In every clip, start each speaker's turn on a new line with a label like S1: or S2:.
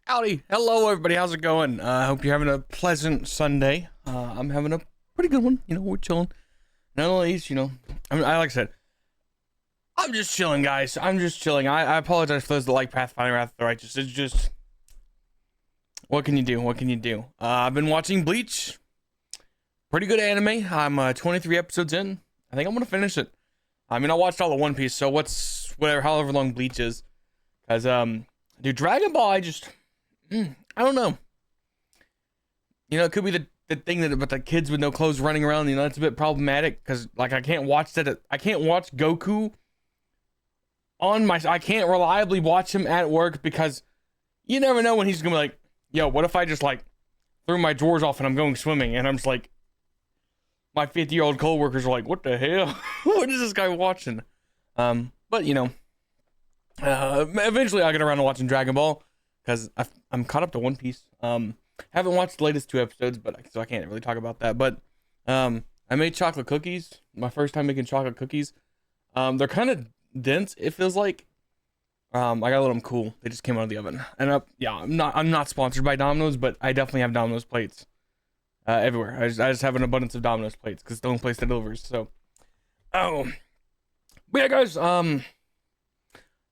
S1: Howdy. Hello, everybody. How's it going? I hope you're having a pleasant Sunday. I'm having a pretty good one. We're chilling. None of these, like I said, I'm just chilling, guys. I'm just chilling. I apologize for those that like Pathfinder Wrath of the Righteous. It's just, what can you do? What can you do? I've been watching Bleach. Pretty good anime. I'm 23 episodes in. I think I'm going to finish it. I mean, I watched all the One Piece, so however long Bleach is. Because, dude, Dragon Ball, I don't know. It could be the thing that about the kids with no clothes running around. It's a bit problematic because like I can't watch Goku I can't reliably watch him at work because you never know when he's gonna be like, yo, what if I just like threw my drawers off and I'm going swimming, and I'm just like, my 50-year-old coworkers are like, what the hell? What is this guy watching? But eventually I'll get around to watching Dragon Ball. Because I'm caught up to One Piece. Haven't watched the latest 2 episodes, so I can't really talk about that. But I made chocolate cookies. My first time making chocolate cookies. They're kind of dense. It feels like. I gotta let them cool. They just came out of the oven. And I'm not sponsored by Domino's, but I definitely have Domino's plates everywhere. I just have an abundance of Domino's plates because it's the only place that delivers. So, but yeah, guys.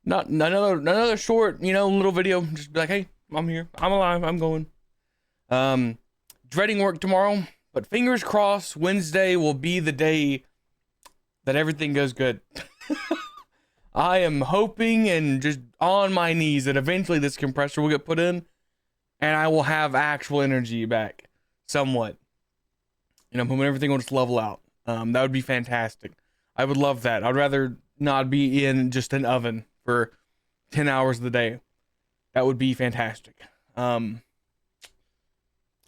S1: Not another short, little video. Just be like, hey, I'm here. I'm alive. I'm going. Dreading work tomorrow, but fingers crossed Wednesday will be the day that everything goes good. I am hoping and just on my knees that eventually this compressor will get put in and I will have actual energy back somewhat. When everything will just level out. That would be fantastic. I would love that. I'd rather not be in just an oven for 10 hours of the day. That would be fantastic. Yeah,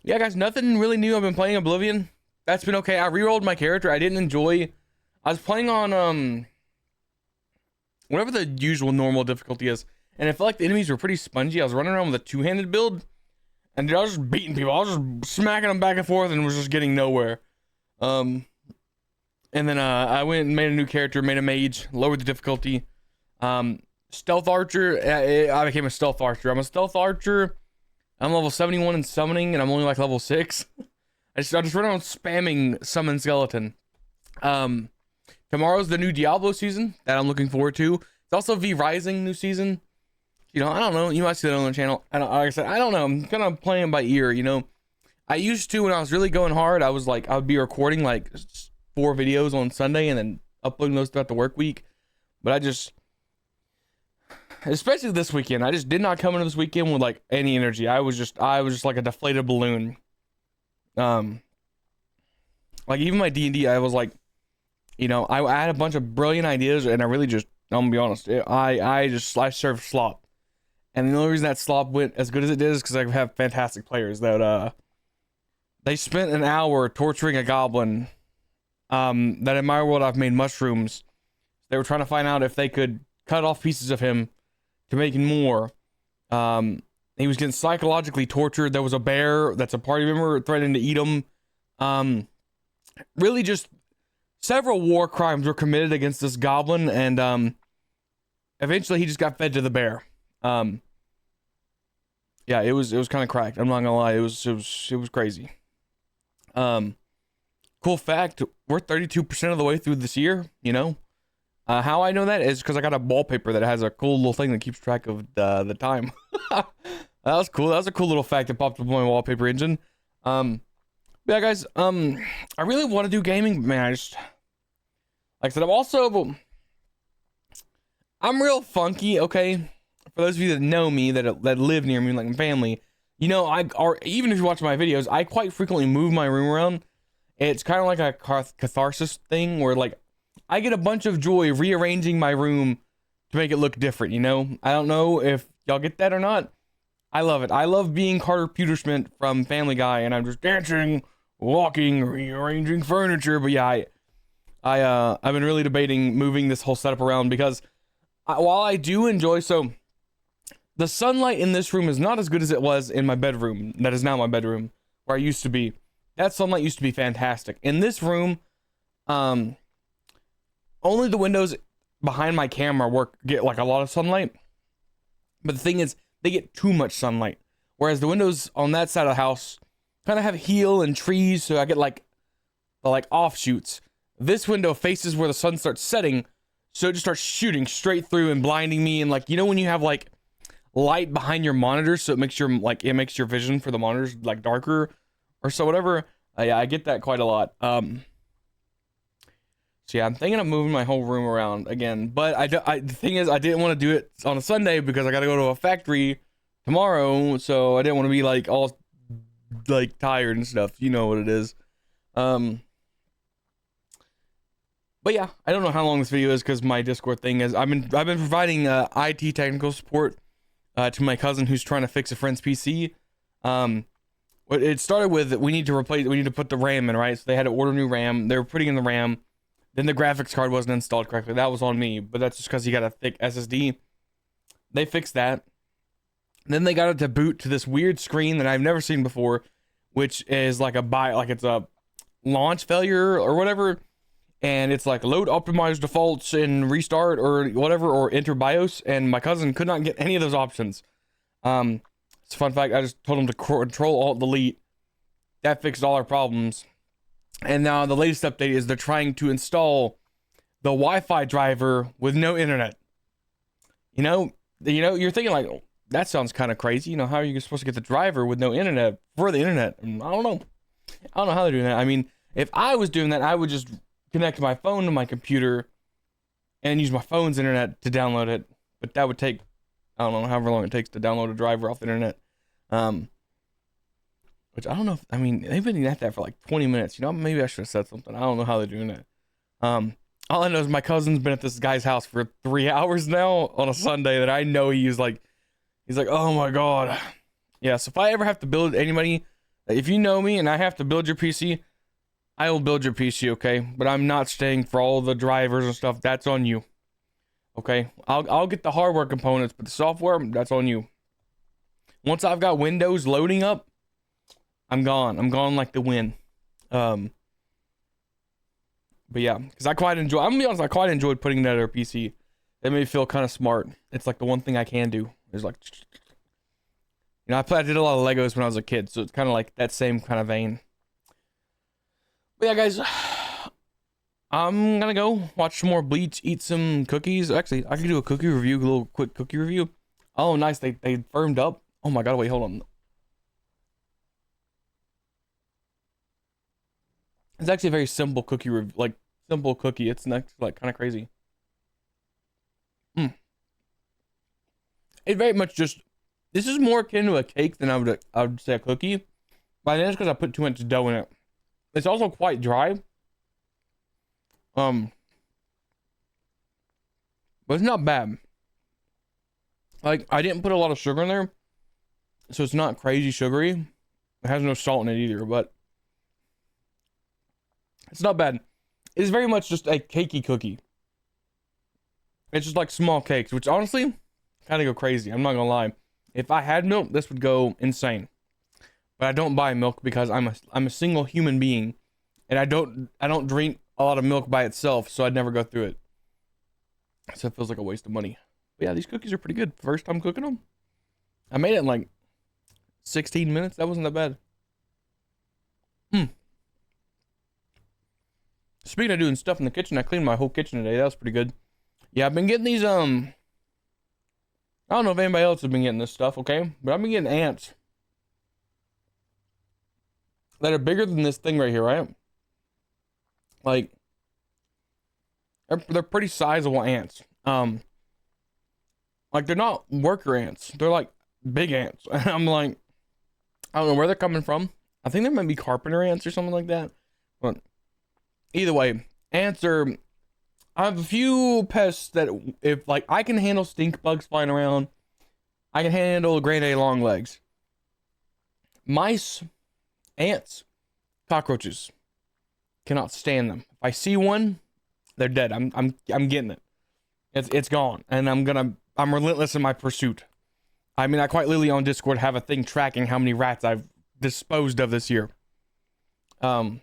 S1: guys, nothing really new. I've been playing Oblivion. That's been okay. I re-rolled my character. I was playing on whatever the usual normal difficulty is, and I felt like the enemies were pretty spongy. I was running around with a 2-handed build, and dude, I was just beating people. I was just smacking them back and forth and was just getting nowhere. And then I went and made a new character, made a mage, lowered the difficulty. Stealth archer. I became a stealth archer. I'm a stealth archer. I'm level 71 in summoning, and I'm only like level 6. I just run around spamming summon skeleton. Tomorrow's the new Diablo season that I'm looking forward to. It's also V Rising new season. I don't know. You might see that on the channel. Like I said, I don't know. I'm kind of playing by ear. I used to when I was really going hard. I would be recording like 4 videos on Sunday and then uploading those throughout the work week. But especially this weekend, I just did not come into this weekend with like any energy. I was just like a deflated balloon. Like even my D&D, I was like, I had a bunch of brilliant ideas, and I really just, I'm gonna be honest, I served slop, and the only reason that slop went as good as it did is because I have fantastic players that they spent an hour torturing a goblin. That in my world I've made mushrooms. They were trying to find out if they could cut off pieces of him to make more. He was getting psychologically tortured. There was a bear that's a party member threatening to eat him. Really just several war crimes were committed against this goblin, and eventually he just got fed to the bear. Yeah, it was kind of cracked. I'm not gonna lie, it was crazy. Cool fact, we're 32% of the way through this year, how I know that is because I got a wallpaper that has a cool little thing that keeps track of the time. That was cool. That was a cool little fact that popped up on my wallpaper engine. Yeah, guys, I really want to do gaming, man. Like I said, I'm real funky, okay? For those of you that know me, that live near me, like my family, or even if you watch my videos, I quite frequently move my room around. It's kind of like a catharsis thing where, like, I get a bunch of joy rearranging my room to make it look different, I don't know if y'all get that or not. I love it. I love being Carter Peterschmidt from Family Guy, and I'm just dancing, walking, rearranging furniture. But yeah, I've been really debating moving this whole setup around because while I do enjoy, so the sunlight in this room is not as good as it was in my bedroom. That is now my bedroom where I used to be. That sunlight used to be fantastic. In this room, only the windows behind my camera get like a lot of sunlight. But the thing is, they get too much sunlight. Whereas the windows on that side of the house kind of have heel and trees, so I get like the like offshoots. This window faces where the sun starts setting, so it just starts shooting straight through and blinding me. And like, you know, when you have like light behind your monitor, so it makes your vision for the monitors like darker or so whatever. Yeah, I get that quite a lot. So yeah, I'm thinking of moving my whole room around again. But the thing is, I didn't want to do it on a Sunday because I got to go to a factory tomorrow. So I didn't want to be like all like tired and stuff. You know what it is. But yeah, I don't know how long this video is because my Discord thing is I've been providing IT technical support to my cousin who's trying to fix a friend's PC. It started with we need to put the RAM in, right? So they had to order new RAM. They were putting in the RAM. Then the graphics card wasn't installed correctly. That was on me, but that's just because he got a thick SSD. They fixed that. Then they got it to boot to this weird screen that I've never seen before, which is like it's a launch failure or whatever. And it's like load optimized defaults and restart or whatever, or enter BIOS. And my cousin could not get any of those options. It's a fun fact. I just told him to Control Alt Delete. That fixed all our problems. And now the latest update is they're trying to install the Wi-Fi driver with no internet. You know, you're thinking like, oh, that sounds kind of crazy. You know, how are you supposed to get the driver with no internet for the internet? And I don't know how they're doing that. I mean, if I was doing that, I would just connect my phone to my computer and use my phone's internet to download it. But that would take, I don't know, however long it takes to download a driver off the internet. Which I don't know if, I mean, they've been at that for like 20 minutes. You know, maybe I should have said something. I don't know how they're doing that. All I know is my cousin's been at this guy's house for 3 hours now on a Sunday that I know he's like, oh my God. Yeah, so if I ever have to build anybody, if you know me and I have to build your PC, I will build your PC, okay? But I'm not staying for all the drivers and stuff. That's on you. Okay? I'll get the hardware components, but the software, that's on you. Once I've got Windows loading up, I'm gone. I'm gone like the wind. But yeah, because I'm gonna be honest, I quite enjoyed putting that on our PC. It made me feel kind of smart. It's like the one thing I can do. It's like, you know, I did a lot of Legos when I was a kid, so it's kind of like that same kind of vein. But yeah, guys, I'm gonna go watch some more Bleach, eat some cookies. Actually, I could do a cookie review, a little quick cookie review. Oh, nice. They firmed up. Oh my God, wait, hold on. It's actually a very simple cookie simple cookie. It's not like kind of crazy. It very much just, this is more akin to a cake than I would say a cookie. But that's because I put too much dough in it. It's also quite dry. But it's not bad. Like, I didn't put a lot of sugar in there, so it's not crazy sugary. It has no salt in it either, but it's not bad. It's very much just a cakey cookie. It's just like small cakes, which honestly kind of go crazy. I'm not gonna lie. If I had milk, this would go insane. But I don't buy milk because I'm a single human being, and I don't drink a lot of milk by itself, so I'd never go through it. So it feels like a waste of money. But yeah, these cookies are pretty good. First time cooking them. I made it in like 16 minutes. That wasn't that bad. Speaking of doing stuff in the kitchen, I cleaned my whole kitchen today. That was pretty good. Yeah, I've been getting these, I don't know if anybody else has been getting this stuff, okay? But I've been getting ants that are bigger than this thing right here, right? Like, they're pretty sizable ants. Like, they're not worker ants. They're like big ants. And I'm like, I don't know where they're coming from. I think they might be carpenter ants or something like that. But either way, ants are, I have a few pests that if like I can handle stink bugs flying around, I can handle grade A long legs. Mice, ants, cockroaches, cannot stand them. If I see one, they're dead. I'm getting it. It's gone, and I'm relentless in my pursuit. I mean, I quite literally on Discord have a thing tracking how many rats I've disposed of this year. You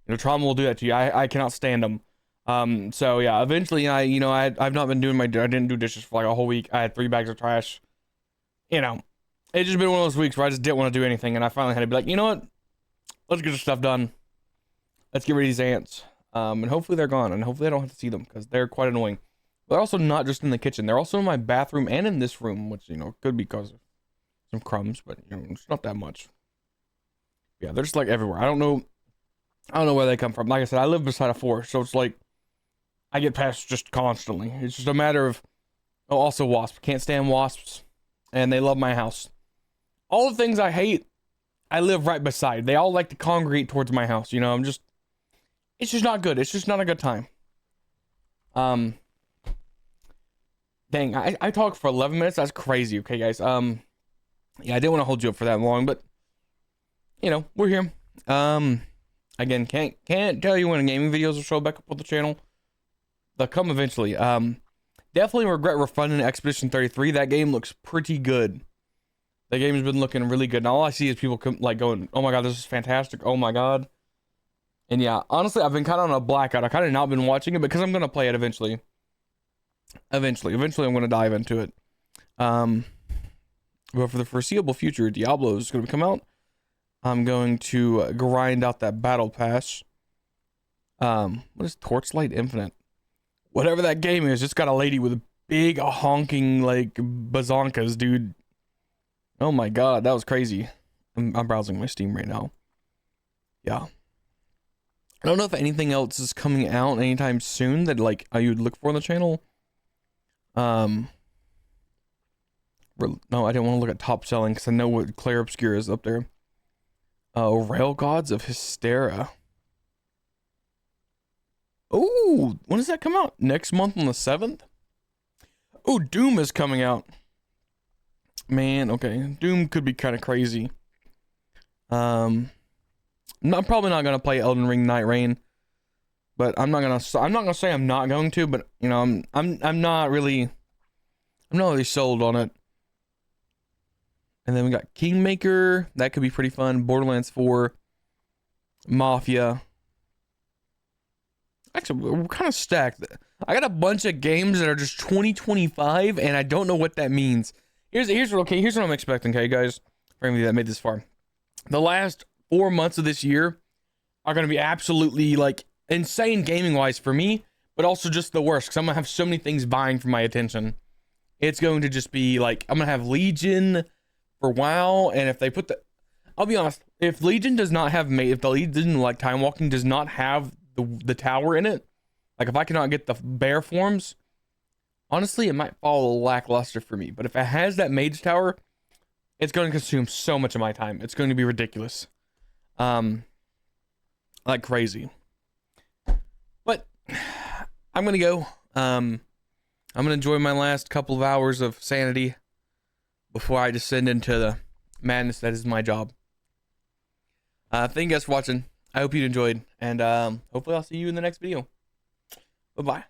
S1: know, trauma will do that to you. I cannot stand them. So yeah, eventually I've not been doing I didn't do dishes for like a whole week. I had 3 bags of trash. You know, it's just been one of those weeks where I just didn't want to do anything, and I finally had to be like, you know what? Let's get this stuff done. Let's get rid of these ants. And hopefully they're gone, and hopefully I don't have to see them, because they're quite annoying. They're also not just in the kitchen. They're also in my bathroom and in this room, which, you know, could be because of some crumbs, but, you know, it's not that much. Yeah, they're just, like, everywhere. I don't know where they come from. Like I said, I live beside a forest, so it's like, I get pests just constantly. It's just a matter of, oh, also wasps. Can't stand wasps, and they love my house. All the things I hate, I live right beside. They all like to congregate towards my house, you know, it's just not good. It's just not a good time. Dang, I talked for 11 minutes. That's crazy. Okay, guys. Yeah, I didn't want to hold you up for that long, but you know, we're here. Again, can't tell you when gaming videos will show back up on the channel. They'll come eventually. Definitely regret refunding Expedition 33. That game looks pretty good. The game has been looking really good. And all I see is people like going, "Oh my god, this is fantastic. Oh my god." And yeah, honestly, I've been kind of on a blackout. I kind of not been watching it because I'm gonna play it eventually. Eventually, I'm gonna dive into it. But for the foreseeable future, Diablo is gonna come out. I'm going to grind out that battle pass. What is Torchlight Infinite? Whatever that game is, it's got a lady with big honking like bazonkas, dude. Oh my god, that was crazy. I'm browsing my Steam right now. Yeah. I don't know if anything else is coming out anytime soon that like you'd look for on the channel. No, I didn't want to look at top selling because I know what Claire Obscura is up there. Rail Gods of Hystera. Oh, when does that come out? Next month on the 7th? Oh, Doom is coming out. Man, okay. Doom could be kind of crazy. I'm probably not gonna play Elden Ring Night Rain, but I'm not gonna say I'm not going to, but you know, I'm not really sold on it. And then we got Kingmaker, that could be pretty fun. Borderlands 4, Mafia. Actually, we're kind of stacked. I got a bunch of games that are just 2025, and I don't know what that means. Here's what I'm expecting, okay, guys, for anybody that made this far. The last 4 months of this year are going to be absolutely, like, insane gaming-wise for me, but also just the worst, because I'm going to have so many things vying for my attention. It's going to just be, like, I'm going to have Legion for WoW, and if they put the... I'll be honest, if Legion does not have... If the Legion, like, Time Walking does not have the tower in it, like, if I cannot get the bear forms, honestly, it might fall lackluster for me. But if it has that mage tower, it's going to consume so much of my time. It's going to be ridiculous. Like crazy. But I'm going to go. I'm going to enjoy my last couple of hours of sanity before I descend into the madness that is my job. Thank you guys for watching. I hope you enjoyed, and hopefully I'll see you in the next video. Bye-bye.